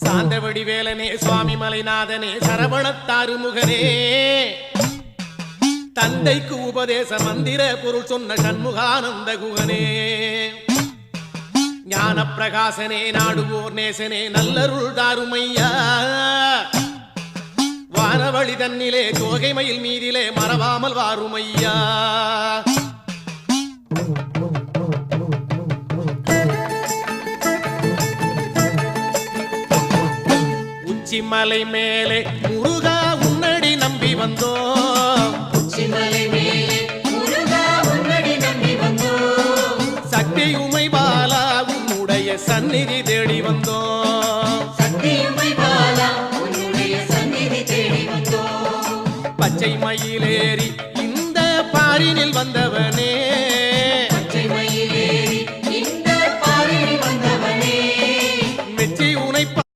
சாந்தவடி வேலனே சுவாமி மலைநாதனே சரவணத்தாறு முகனே தந்தைக்கு உபதேச மந்திர பொருள் சொன்ன சண்முகானந்த குகனே ஞான பிரகாசனே நாடுவோர் நேசனே நல்லருள் தாருமையா வானவழி தன்னிலே தோகை மயில் மீதிலே மறவாமல் வாருமையா உச்சிமலை மேலே முருகா உன்னடி நம்பி வந்தோம் உச்சிமலை மேலே முருகா உன்னடி நம்பி வந்தோம் சக்தியுமை பாலா உன்னுடைய சந்நிதி தேடி வந்தோம் சக்தியுமை பாலா உன்னுடைய சந்நிதி தேடி வந்தோம் பச்சை மயிலேறி